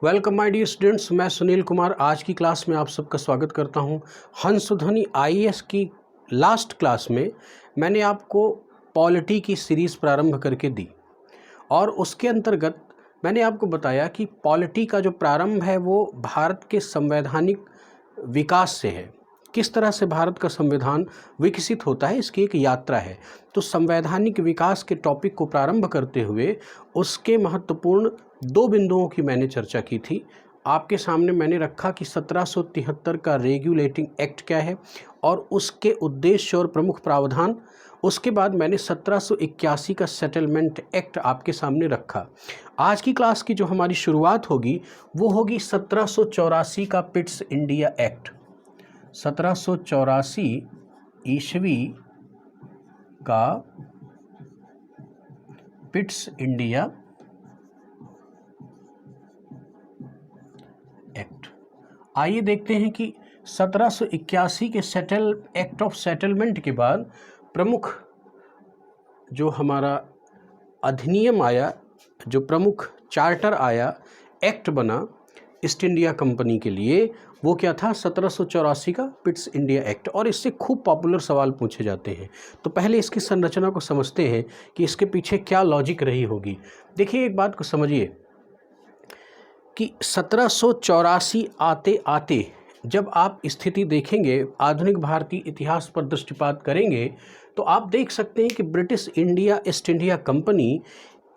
Welcome my dear students, मैं सुनील कुमार आज की क्लास में आप सबका स्वागत करता हूं। हंसध्वनि आईएएस की लास्ट क्लास में मैंने आपको पॉलिटी की सीरीज़ प्रारंभ करके दी और उसके अंतर्गत मैंने आपको बताया कि पॉलिटी का जो प्रारंभ है वो भारत के संवैधानिक विकास से है। किस तरह से भारत का संविधान विकसित होता है, इसकी एक यात्रा है। तो संवैधानिक विकास के टॉपिक को प्रारंभ करते हुए उसके महत्वपूर्ण दो बिंदुओं की मैंने चर्चा की थी। आपके सामने मैंने रखा कि 1773 का रेगुलेटिंग एक्ट क्या है और उसके उद्देश्य और प्रमुख प्रावधान। उसके बाद मैंने 1781 का सेटलमेंट एक्ट आपके सामने रखा। आज की क्लास की जो हमारी शुरुआत होगी वो होगी 1784 का पिट्स इंडिया एक्ट। 1784 ईस्वी का पिट्स इंडिया एक्ट। आइए देखते हैं कि 1781 के एक्ट ऑफ सेटलमेंट के बाद प्रमुख जो हमारा अधिनियम आया, जो प्रमुख चार्टर आया, एक्ट बना ईस्ट इंडिया कंपनी के लिए, वो क्या था? 1784 का पिट्स इंडिया एक्ट। और इससे खूब पॉपुलर सवाल पूछे जाते हैं। तो पहले इसकी संरचना को समझते हैं कि इसके पीछे क्या लॉजिक रही होगी। देखिए, एक बात को समझिए कि 1784 आते आते जब आप स्थिति देखेंगे, आधुनिक भारतीय इतिहास पर दृष्टिपात करेंगे, तो आप देख सकते हैं कि British India east India company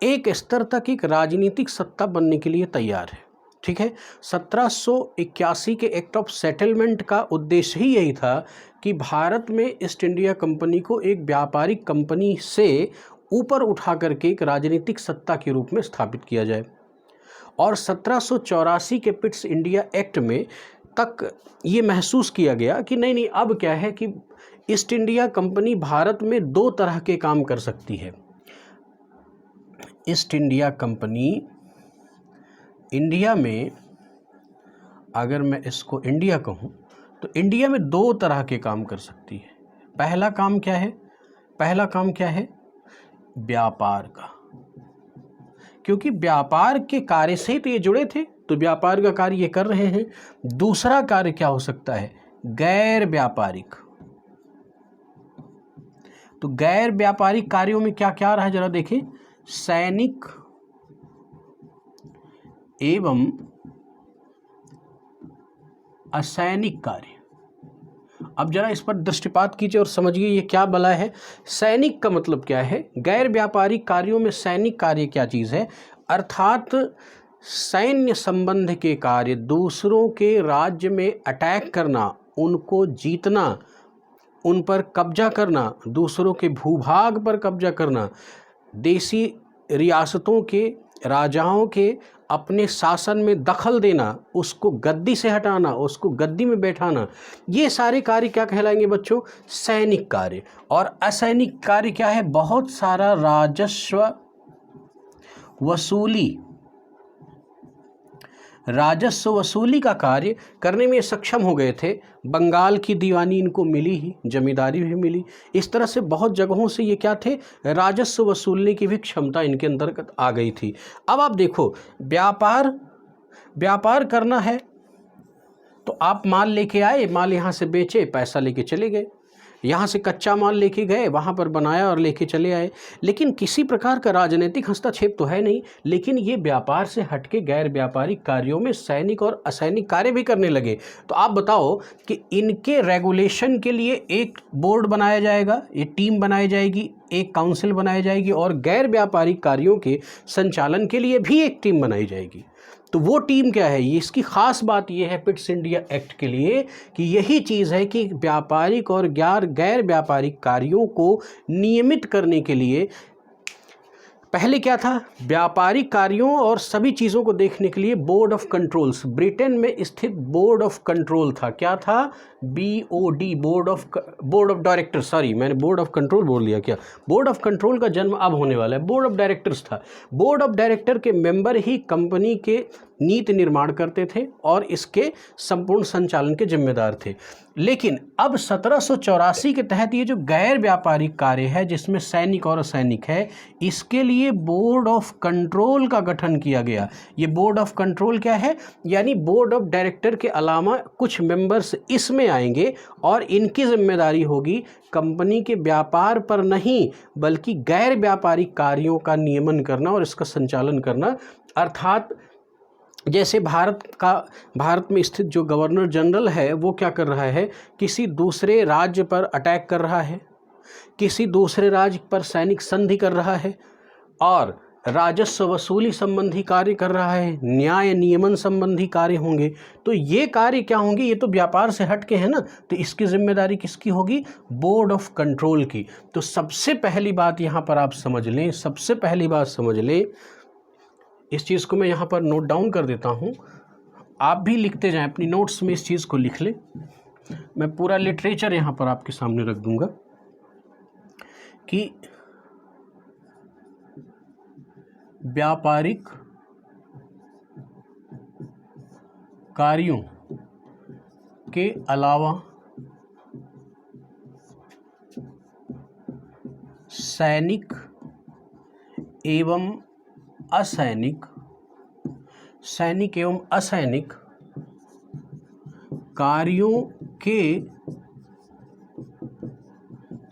एक स्तर तक एक राजनीतिक सत्ता बनने के लिए तैयार है। ठीक है, 1781 के एक्ट ऑफ सेटलमेंट का उद्देश्य ही यही था कि भारत में ईस्ट इंडिया कंपनी को एक व्यापारिक कंपनी से ऊपर उठा करके एक राजनीतिक सत्ता के रूप में स्थापित किया जाए। और 1784 के पिट्स इंडिया एक्ट में तक ये महसूस किया गया कि नहीं, अब क्या है कि ईस्ट इंडिया कंपनी भारत में दो तरह के काम कर सकती है। ईस्ट इंडिया कंपनी इंडिया में, अगर मैं इसको इंडिया कहूँ तो इंडिया में दो तरह के काम कर सकती है। पहला काम क्या है? पहला काम क्या है? व्यापार का, क्योंकि व्यापार के कार्य से तो ये जुड़े थे, तो व्यापार का कार्य ये कर रहे हैं। दूसरा कार्य क्या हो सकता है? गैर व्यापारिक। तो गैर व्यापारिक कार्यों में क्या क्या रहा है, जरा देखें। सैनिक एवं असैनिक कार्य। अब जरा इस पर दृष्टिपात कीजिए और समझिए ये क्या बला है। सैनिक का मतलब क्या है? गैर व्यापारिक कार्यों में सैनिक कार्य क्या चीज़ है? अर्थात सैन्य संबंध के कार्य, दूसरों के राज्य में अटैक करना, उनको जीतना, उन पर कब्जा करना, दूसरों के भूभाग पर कब्जा करना, देसी रियासतों के राजाओं के अपने शासन में दखल देना, उसको गद्दी से हटाना, उसको गद्दी में बैठाना, ये सारे कार्य क्या कहलाएंगे बच्चों? सैनिक कार्य। और असैनिक कार्य क्या है? बहुत सारा राजस्व वसूली का कार्य करने में सक्षम हो गए थे। बंगाल की दीवानी इनको मिली ही, जमींदारी भी मिली। इस तरह से बहुत जगहों से ये क्या थे? राजस्व वसूलने की भी क्षमता इनके अंतर्गत आ गई थी। अब आप देखो, व्यापार करना है तो आप माल लेके आए, माल यहाँ से बेचे, पैसा लेके चले गए। यहाँ से कच्चा माल लेके गए, वहाँ पर बनाया और लेके चले आए। लेकिन किसी प्रकार का राजनीतिक हस्तक्षेप तो है नहीं। लेकिन ये व्यापार से हटके गैर व्यापारिक कार्यों में सैनिक और असैनिक कार्य भी करने लगे। तो आप बताओ कि इनके रेगुलेशन के लिए एक बोर्ड बनाया जाएगा, ये टीम बनाई जाएगी, एक काउंसिल बनाई जाएगी, और गैर व्यापारिक कार्यों के संचालन के लिए भी एक टीम बनाई जाएगी। तो वो टीम क्या है? ये इसकी ख़ास बात ये है पिट्स इंडिया एक्ट के लिए कि यही चीज़ है कि व्यापारिक और गैर व्यापारिक कार्यों को नियमित करने के लिए पहले क्या था? व्यापारिक कार्यों और सभी चीज़ों को देखने के लिए बोर्ड ऑफ कंट्रोल्स, ब्रिटेन में स्थित बोर्ड ऑफ कंट्रोल था। क्या था? BOD, board of director. Sorry, मैंने बोर्ड ऑफ कंट्रोल बोल लिया क्या? बोर्ड ऑफ कंट्रोल का जन्म अब होने वाला है। बोर्ड ऑफ डायरेक्टर्स था। बोर्ड ऑफ डायरेक्टर के मेंबर ही कंपनी के नीति निर्माण करते थे और इसके संपूर्ण संचालन के जिम्मेदार थे। लेकिन अब 1784 के तहत ये जो गैर व्यापारिक कार्य है जिसमें सैनिक और असैनिक है, इसके लिए बोर्ड ऑफ कंट्रोल का गठन किया गया। ये बोर्ड ऑफ कंट्रोल क्या है? यानी बोर्ड ऑफ डायरेक्टर के अलावा कुछ मेंबर्स इसमें आएंगे और इनकी जिम्मेदारी होगी कंपनी के व्यापार पर नहीं बल्कि गैर व्यापारिक कार्यों का नियमन करना और इसका संचालन करना। अर्थात जैसे भारत में स्थित जो गवर्नर जनरल है वो क्या कर रहा है, किसी दूसरे राज्य पर अटैक कर रहा है, किसी दूसरे राज्य पर सैनिक संधि कर रहा है और राजस्व वसूली संबंधी कार्य कर रहा है, न्याय नियमन संबंधी कार्य होंगे। तो ये कार्य क्या होंगे? ये तो व्यापार से हट के है ना, तो इसकी जिम्मेदारी किसकी होगी? बोर्ड ऑफ कंट्रोल की। तो सबसे पहली बात यहाँ पर आप समझ लें, सबसे पहली बात समझ लें, इस चीज़ को मैं यहाँ पर नोट डाउन कर देता हूँ, आप भी लिखते जाएं, अपनी नोट्स में इस चीज़ को लिख लें। मैं पूरा लिटरेचर यहाँ पर आपके सामने रख दूँगा कि व्यापारिक कार्यों के अलावा सैनिक एवं असैनिक कार्यों के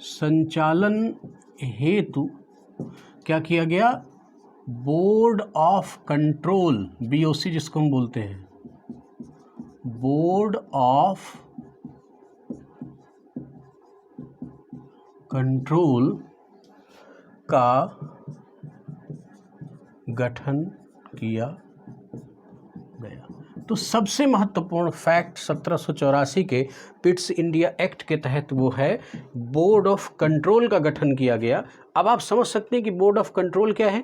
संचालन हेतु क्या किया गया? बोर्ड ऑफ कंट्रोल, BOC जिसको हम बोलते हैं, बोर्ड ऑफ कंट्रोल का गठन किया गया। तो सबसे महत्वपूर्ण फैक्ट 1784 के पिट्स इंडिया एक्ट के तहत वो है, बोर्ड ऑफ कंट्रोल का गठन किया गया। अब आप समझ सकते हैं कि बोर्ड ऑफ कंट्रोल क्या है।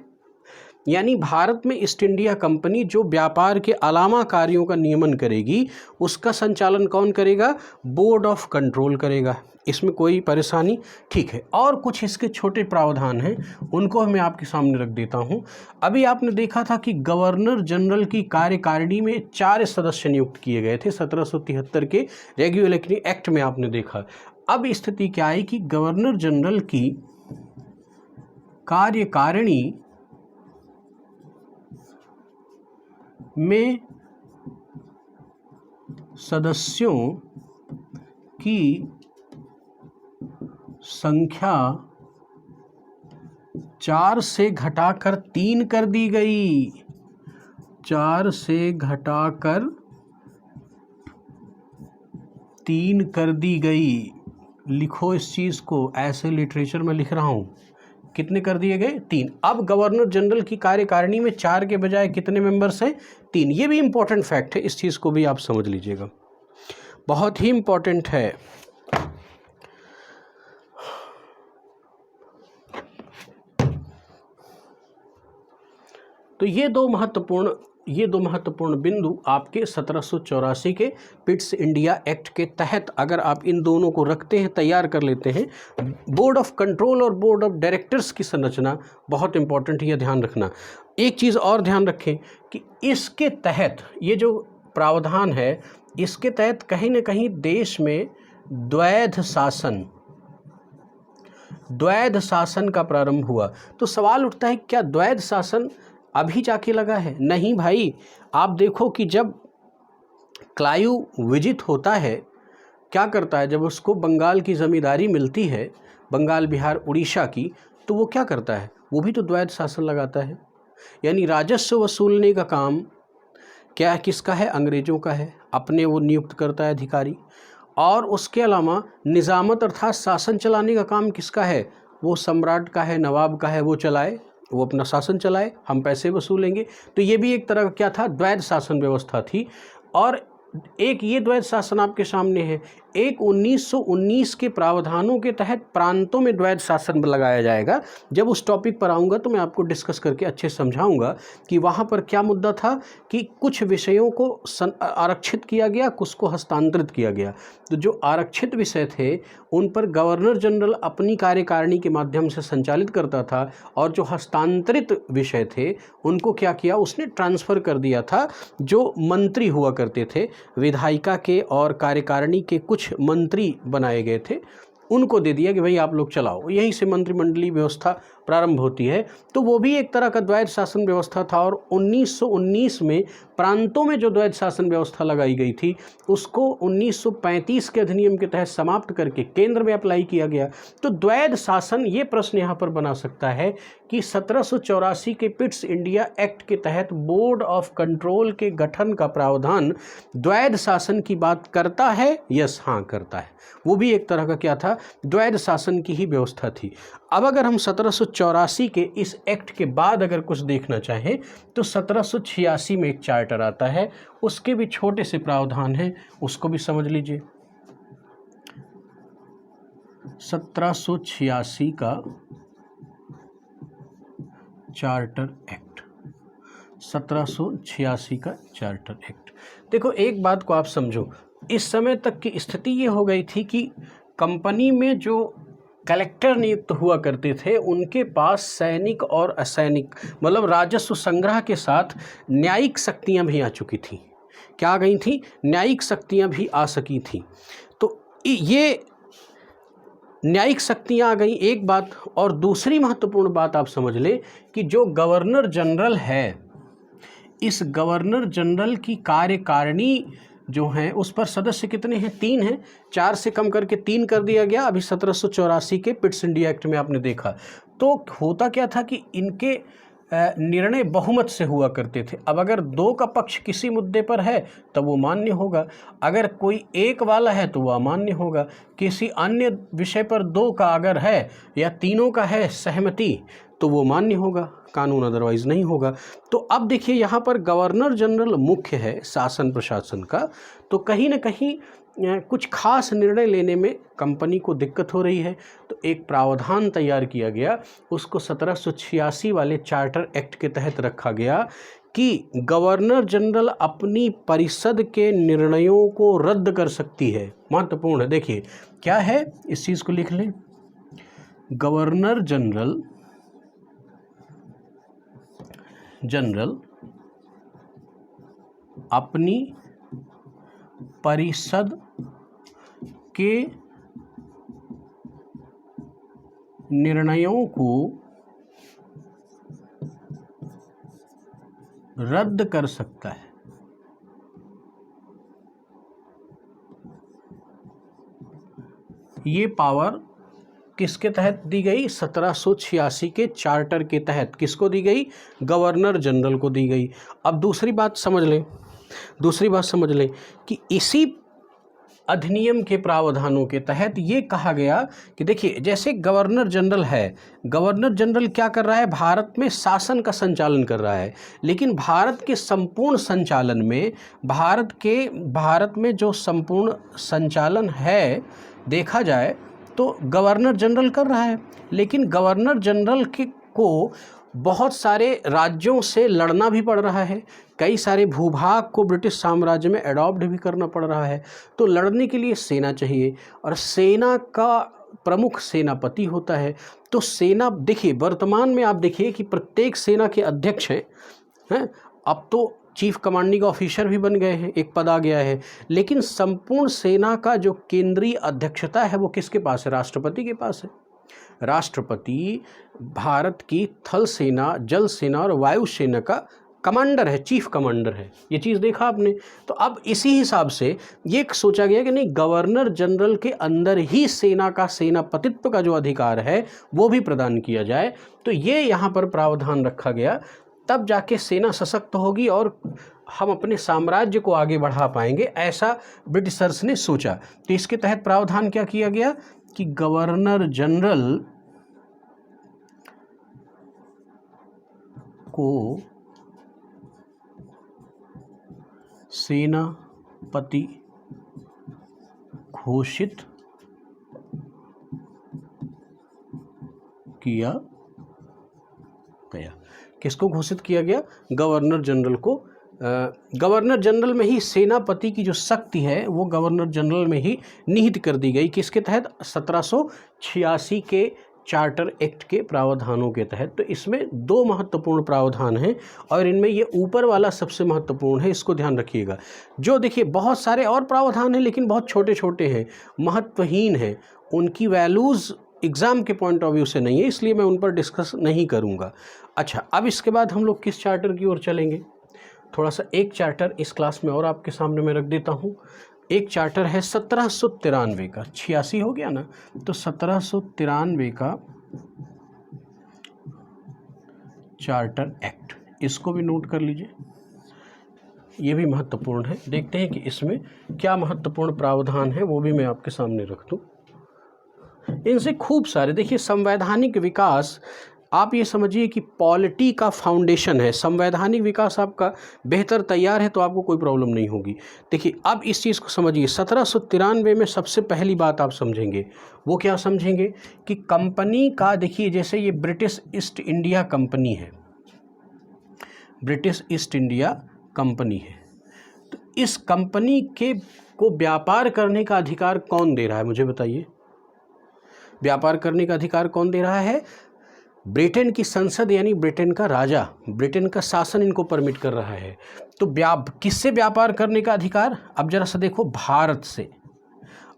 यानी भारत में ईस्ट इंडिया कंपनी जो व्यापार के अलावा कार्यों का नियमन करेगी उसका संचालन कौन करेगा? बोर्ड ऑफ कंट्रोल करेगा। इसमें कोई परेशानी? ठीक है। और कुछ इसके छोटे प्रावधान हैं, उनको मैं आपके सामने रख देता हूं। अभी आपने देखा था कि गवर्नर जनरल की कार्यकारिणी में 4 सदस्य नियुक्त किए गए थे 1773 के रेगुलेटरी एक्ट में, आपने देखा। अब स्थिति क्या आई कि गवर्नर जनरल की कार्यकारिणी में सदस्यों की संख्या 4 से घटाकर 3 कर दी गई। 4 से घटाकर 3 कर दी गई। लिखो इस चीज़ को, ऐसे लिटरेचर में लिख रहा हूँ। कितने कर दिए गए? 3। अब गवर्नर जनरल की कार्यकारिणी में 4 के बजाय कितने मेंबर्स हैं? 3। ये भी इम्पोर्टेंट फैक्ट है, इस चीज़ को भी आप समझ लीजिएगा, बहुत ही इम्पोर्टेंट है। तो ये दो महत्वपूर्ण बिंदु आपके 1784 के पिट्स इंडिया एक्ट के तहत अगर आप इन दोनों को रखते हैं, तैयार कर लेते हैं, बोर्ड ऑफ कंट्रोल और बोर्ड ऑफ डायरेक्टर्स की संरचना बहुत इंपॉर्टेंट है, यह ध्यान रखना। एक चीज़ और ध्यान रखें कि इसके तहत ये जो प्रावधान है, इसके तहत कहीं ना कहीं देश में द्वैध शासन का प्रारंभ हुआ। तो सवाल उठता है, क्या द्वैध शासन अभी जाके लगा है? नहीं भाई, आप देखो कि जब क्लाइव विजित होता है, क्या करता है, जब उसको बंगाल की ज़मींदारी मिलती है, बंगाल, बिहार, उड़ीसा की, तो वो क्या करता है? वो भी तो द्वैध शासन लगाता है। यानी राजस्व वसूलने का काम क्या किसका है? अंग्रेज़ों का है, अपने वो नियुक्त करता है अधिकारी। और उसके अलावा निज़ामत अर्थात शासन चलाने का काम किसका है? वो सम्राट का है, नवाब का है, वो चलाए, वो अपना शासन चलाए, हम पैसे वसूलेंगे। तो ये भी एक तरह का क्या था? द्वैध शासन व्यवस्था थी। और एक ये द्वैध शासन आपके सामने है। एक 1919 के प्रावधानों के तहत प्रांतों में द्वैध शासन लगाया जाएगा। जब उस टॉपिक पर आऊँगा तो मैं आपको डिस्कस करके अच्छे से समझाऊंगा कि वहाँ पर क्या मुद्दा था कि कुछ विषयों को आरक्षित किया गया, कुछ को हस्तांतरित किया गया। तो जो आरक्षित विषय थे उन पर गवर्नर जनरल अपनी कार्यकारिणी के माध्यम से संचालित करता था, और जो हस्तांतरित विषय थे उनको क्या किया, उसने ट्रांसफ़र कर दिया था। जो मंत्री हुआ करते थे, विधायिका के और कार्यकारिणी के कुछ मंत्री बनाए गए थे, उनको दे दिया कि भाई आप लोग चलाओ, यहीं से मंत्रिमंडलीय व्यवस्था प्रारंभ होती है। तो वो भी एक तरह का द्वैध शासन व्यवस्था था, और 1919 में प्रांतों में जो द्वैध शासन व्यवस्था लगाई गई थी उसको 1935 के अधिनियम के तहत समाप्त करके केंद्र में अप्लाई किया गया। तो द्वैध शासन, ये प्रश्न यहाँ पर बना सकता है कि 1784 के पिट्स इंडिया एक्ट के तहत बोर्ड ऑफ कंट्रोल के गठन का प्रावधान द्वैध शासन की बात करता है? यस, हाँ करता है। वो भी एक तरह का क्या था, द्वैध शासन की ही व्यवस्था थी। अब अगर हम 1784 के इस एक्ट के बाद अगर कुछ देखना चाहें तो 1786 में एक चार्टर आता है, उसके भी छोटे से प्रावधान हैं, उसको भी समझ लीजिए। 1786 का चार्टर एक्ट, 1786 का चार्टर एक्ट। देखो एक बात को आप समझो, इस समय तक की स्थिति ये हो गई थी कि कंपनी में जो कलेक्टर नियुक्त हुआ करते थे उनके पास सैनिक और असैनिक, मतलब राजस्व संग्रह के साथ न्यायिक शक्तियां भी आ चुकी थीं। क्या आ गई थी? न्यायिक शक्तियां भी आ सकी थीं। तो ये न्यायिक शक्तियां आ गई, एक बात। और दूसरी महत्वपूर्ण बात आप समझ लें कि जो गवर्नर जनरल है, इस गवर्नर जनरल की कार्यकारिणी जो हैं उस पर सदस्य कितने हैं? 3 हैं। 4 से कम करके 3 कर दिया गया अभी 1784 के पिट्स इंडिया एक्ट में, आपने देखा। तो होता क्या था कि इनके निर्णय बहुमत से हुआ करते थे। अब अगर 2 का पक्ष किसी मुद्दे पर है तब वो मान्य होगा, अगर कोई एक वाला है तो वह अमान्य होगा। किसी अन्य विषय पर 2 का अगर है या तीनों का है सहमति तो वो मान्य होगा, कानून अदरवाइज नहीं होगा। तो अब देखिए यहाँ पर गवर्नर जनरल मुख्य है शासन प्रशासन का, तो कहीं ना कहीं कुछ खास निर्णय लेने में कंपनी को दिक्कत हो रही है। तो एक प्रावधान तैयार किया गया, उसको 1786 वाले चार्टर एक्ट के तहत रखा गया कि गवर्नर जनरल अपनी परिषद के निर्णयों को रद्द कर सकती है। महत्वपूर्ण है, देखिए क्या है, इस चीज़ को लिख लें। गवर्नर जनरल अपनी परिषद के निर्णयों को रद्द कर सकता है। ये पावर किसके तहत दी गई? 1786 के चार्टर के तहत। किसको दी गई? गवर्नर जनरल को दी गई। अब दूसरी बात समझ लें कि इसी अधिनियम के प्रावधानों के तहत ये कहा गया कि देखिए जैसे गवर्नर जनरल है, गवर्नर जनरल क्या कर रहा है? भारत में शासन का संचालन कर रहा है, लेकिन भारत के संपूर्ण संचालन में, भारत में जो संपूर्ण संचालन है देखा जाए तो गवर्नर जनरल कर रहा है। लेकिन गवर्नर जनरल को बहुत सारे राज्यों से लड़ना भी पड़ रहा है, कई सारे भूभाग को ब्रिटिश साम्राज्य में अडॉप्ट भी करना पड़ रहा है। तो लड़ने के लिए सेना चाहिए, और सेना का प्रमुख सेनापति होता है। तो सेना, देखिए वर्तमान में आप देखिए कि प्रत्येक सेना के अध्यक्ष हैं। अब तो चीफ कमांडिंग ऑफिसर भी बन गए हैं, एक पद आ गया है। लेकिन संपूर्ण सेना का जो केंद्रीय अध्यक्षता है वो किसके पास है? राष्ट्रपति के पास है। राष्ट्रपति भारत की थल सेना, जल सेना और वायु सेना का कमांडर है, चीफ कमांडर है। ये चीज़ देखा आपने। तो अब इसी हिसाब से ये सोचा गया कि नहीं, गवर्नर जनरल के अंदर ही सेना का सेनापतित्व का जो अधिकार है वो भी प्रदान किया जाए। तो ये यहाँ पर प्रावधान रखा गया, तब जाके सेना सशक्त होगी और हम अपने साम्राज्य को आगे बढ़ा पाएंगे, ऐसा ब्रिटिशर्स ने सोचा। तो इसके तहत प्रावधान क्या किया गया कि गवर्नर जनरल को सेनापति घोषित किया गया। किसको घोषित किया गया? गवर्नर जनरल को गवर्नर जनरल में ही सेनापति की जो शक्ति है वो गवर्नर जनरल में ही निहित कर दी गई। किसके तहत? 1786 के चार्टर एक्ट के प्रावधानों के तहत। तो इसमें दो महत्वपूर्ण प्रावधान हैं और इनमें ये ऊपर वाला सबसे महत्वपूर्ण है, इसको ध्यान रखिएगा। जो देखिए बहुत सारे और प्रावधान हैं लेकिन बहुत छोटे छोटे हैं, महत्वहीन हैं, उनकी वैल्यूज़ एग्ज़ाम के पॉइंट ऑफ व्यू से नहीं है, इसलिए मैं उन पर डिस्कस नहीं करूँगा। अच्छा, अब इसके बाद हम लोग किस चार्टर की ओर चलेंगे? थोड़ा सा एक चार्टर इस क्लास में और आपके सामने मैं रख देता हूँ। एक चार्टर है 1793 का, 86 हो गया ना, तो 1793 का चार्टर एक्ट, इसको भी नोट कर लीजिए, ये भी महत्वपूर्ण है। देखते हैं कि इसमें क्या महत्वपूर्ण प्रावधान है, वो भी मैं आपके सामने रख दूँ। इनसे खूब सारे, देखिए संवैधानिक विकास, आप ये समझिए कि पॉलिटी का फाउंडेशन है। संवैधानिक विकास आपका बेहतर तैयार है तो आपको कोई प्रॉब्लम नहीं होगी। देखिए अब इस चीज़ को समझिए, 1793 में सबसे पहली बात आप समझेंगे, वो क्या समझेंगे कि कंपनी का, देखिए जैसे ये ब्रिटिश ईस्ट इंडिया कंपनी है, ब्रिटिश ईस्ट इंडिया कंपनी है, तो इस कंपनी के को व्यापार करने का अधिकार कौन दे रहा है, मुझे बताइए। व्यापार करने का अधिकार कौन दे रहा है? ब्रिटेन की संसद, यानी ब्रिटेन का राजा, ब्रिटेन का शासन इनको परमिट कर रहा है। तो किससे व्यापार करने का अधिकार? अब जरा सा देखो, भारत से।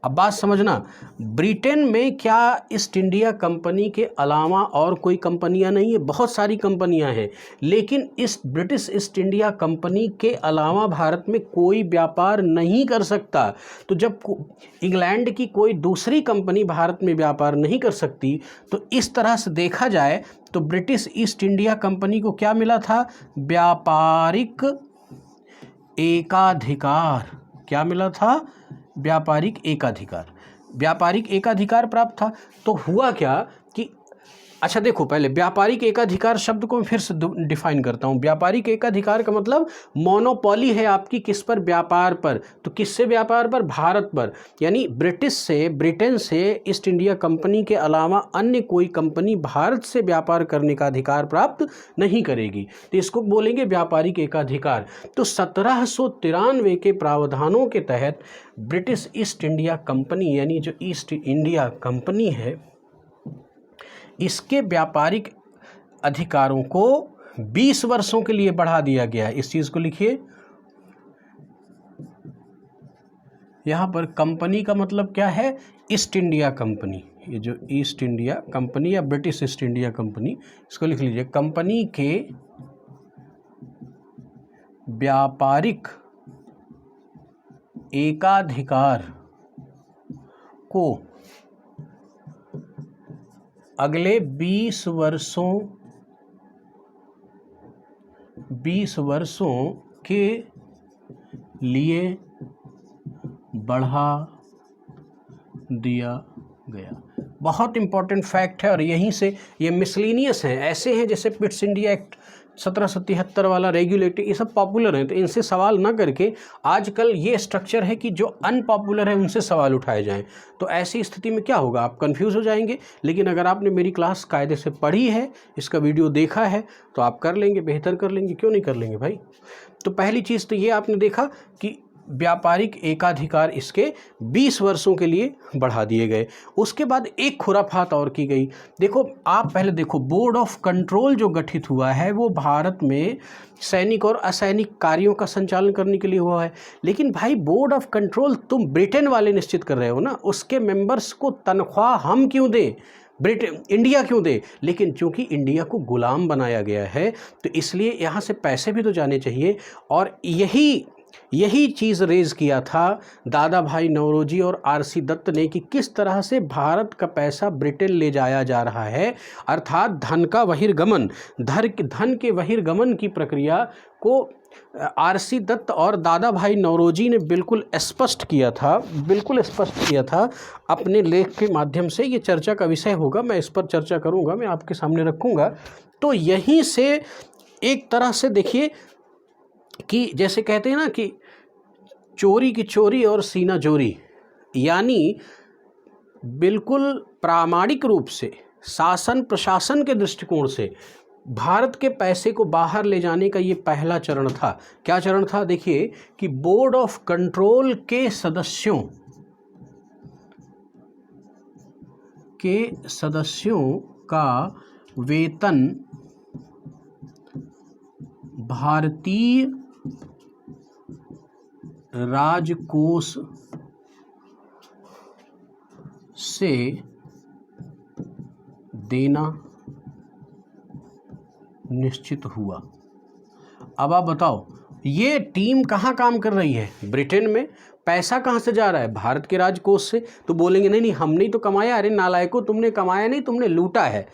अब बात समझना, ब्रिटेन में क्या ईस्ट इंडिया कंपनी के अलावा और कोई कंपनियां नहीं है? बहुत सारी कंपनियां हैं, लेकिन इस ब्रिटिश ईस्ट इंडिया कंपनी के अलावा भारत में कोई व्यापार नहीं कर सकता। तो जब इंग्लैंड की कोई दूसरी कंपनी भारत में व्यापार नहीं कर सकती, तो इस तरह से देखा जाए तो ब्रिटिश ईस्ट इंडिया कंपनी को क्या मिला था? व्यापारिक एकाधिकार। क्या मिला था? व्यापारिक एकाधिकार। व्यापारिक एकाधिकार प्राप्त था। तो हुआ क्या कि, अच्छा देखो, पहले व्यापारिक एकाधिकार शब्द को मैं फिर से डिफाइन करता हूँ। व्यापारिक एकाधिकार का मतलब मोनोपोली है आपकी किस पर? व्यापार पर। तो किससे व्यापार पर? भारत पर। यानी ब्रिटेन से ईस्ट इंडिया कंपनी के अलावा अन्य कोई कंपनी भारत से व्यापार करने का अधिकार प्राप्त नहीं करेगी, तो इसको बोलेंगे व्यापारिक एकाधिकार। तो 1793 के प्रावधानों के तहत ब्रिटिश ईस्ट इंडिया कंपनी, यानी जो ईस्ट इंडिया कंपनी है, इसके व्यापारिक अधिकारों को 20 वर्षों के लिए बढ़ा दिया गया। इस चीज़ को लिखिए, यहाँ पर कंपनी का मतलब क्या है? East India company. ये जो ईस्ट इंडिया कंपनी या ब्रिटिश ईस्ट इंडिया कंपनी, इसको लिख लीजिए, कंपनी के व्यापारिक एकाधिकार को अगले 20 वर्षों के लिए बढ़ा दिया गया। बहुत इंपॉर्टेंट फैक्ट है और यहीं से ये मिसलिनियस हैं, ऐसे हैं जैसे पिट्स इंडिया एक्ट 1773 वाला, रेगुलेटरी, ये सब पॉपुलर हैं, तो इनसे सवाल ना करके आजकल ये स्ट्रक्चर है कि जो अनपॉपुलर है उनसे सवाल उठाए जाएं। तो ऐसी स्थिति में क्या होगा? आप कंफ्यूज हो जाएंगे। लेकिन अगर आपने मेरी क्लास कायदे से पढ़ी है, इसका वीडियो देखा है, तो आप कर लेंगे, बेहतर कर लेंगे, क्यों नहीं कर लेंगे भाई। तो पहली चीज़ तो ये आपने देखा कि व्यापारिक एकाधिकार इसके 20 वर्षों के लिए बढ़ा दिए गए। उसके बाद एक खुराफात और की गई। देखो, आप पहले देखो, बोर्ड ऑफ कंट्रोल जो गठित हुआ है वो भारत में सैनिक और असैनिक कार्यों का संचालन करने के लिए हुआ है। लेकिन भाई, बोर्ड ऑफ कंट्रोल तुम ब्रिटेन वाले निश्चित कर रहे हो ना, उसके मेंबर्स को तनख्वाह हम क्यों दें? इंडिया क्यों दे? लेकिन चूंकि इंडिया को गुलाम बनाया गया है तो इसलिए यहाँ से पैसे भी तो जाने चाहिए। और यही चीज़ रेज किया था दादा भाई नौरोजी और आरसी दत्त ने कि किस तरह से भारत का पैसा ब्रिटेन ले जाया जा रहा है, अर्थात धन के बहिर्गमन की प्रक्रिया को आरसी दत्त और दादा भाई नौरोजी ने बिल्कुल स्पष्ट किया था अपने लेख के माध्यम से। ये चर्चा का विषय होगा, मैं इस पर चर्चा करूँगा, मैं आपके सामने रखूँगा। तो यहीं से एक तरह से देखिए कि जैसे कहते हैं ना कि चोरी की चोरी और सीना जोरी, यानी बिल्कुल प्रामाणिक रूप से शासन प्रशासन के दृष्टिकोण से भारत के पैसे को बाहर ले जाने का ये पहला चरण था। क्या चरण था? देखिए कि बोर्ड ऑफ कंट्रोल के सदस्यों का वेतन भारतीय राजकोष से देना निश्चित हुआ। अब आप बताओ, ये टीम कहाँ काम कर रही है? ब्रिटेन में। पैसा कहाँ से जा रहा है? भारत के राजकोष से। तो बोलेंगे नहीं नहीं हमने ही तो कमाया। अरे नालायकों, तुमने कमाया नहीं, तुमने लूटा है।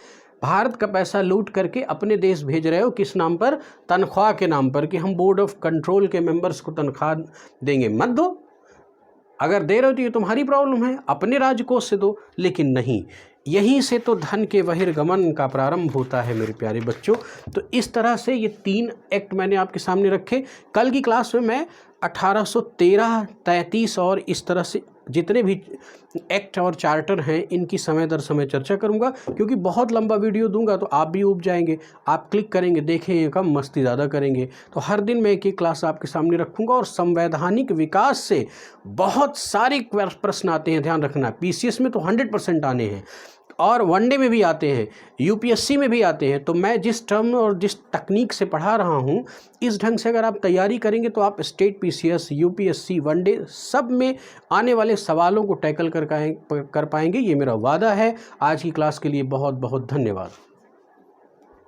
भारत का पैसा लूट करके अपने देश भेज रहे हो। किस नाम पर? तनख्वाह के नाम पर, कि हम बोर्ड ऑफ कंट्रोल के मेंबर्स को तनख्वाह देंगे। मत दो, अगर दे रहे हो तो ये तुम्हारी प्रॉब्लम है, अपने राजकोष से दो। लेकिन नहीं, यहीं से तो धन के बहिर्गमन का प्रारंभ होता है मेरे प्यारे बच्चों। तो इस तरह से ये 3 एक्ट मैंने आपके सामने रखे। कल की क्लास में मैं 1813, 33 और इस तरह से जितने भी एक्ट और चार्टर हैं इनकी समय दर समय चर्चा करूंगा, क्योंकि बहुत लंबा वीडियो दूंगा तो आप भी ऊब जाएंगे। आप क्लिक करेंगे, देखेंगे कम, मस्ती ज़्यादा करेंगे। तो हर दिन मैं एक क्लास आपके सामने रखूंगा। और संवैधानिक विकास से बहुत सारे प्रश्न आते हैं, ध्यान रखना। पीसीएस में तो 100% आने हैं, और वनडे में भी आते हैं, यूपीएससी में भी आते हैं। तो मैं जिस टर्म और जिस तकनीक से पढ़ा रहा हूँ, इस ढंग से अगर आप तैयारी करेंगे तो आप स्टेट पीसीएस, यूपीएससी, वनडे सब में आने वाले सवालों को टैकल कर पाएंगे। ये मेरा वादा है। आज की क्लास के लिए बहुत बहुत धन्यवाद।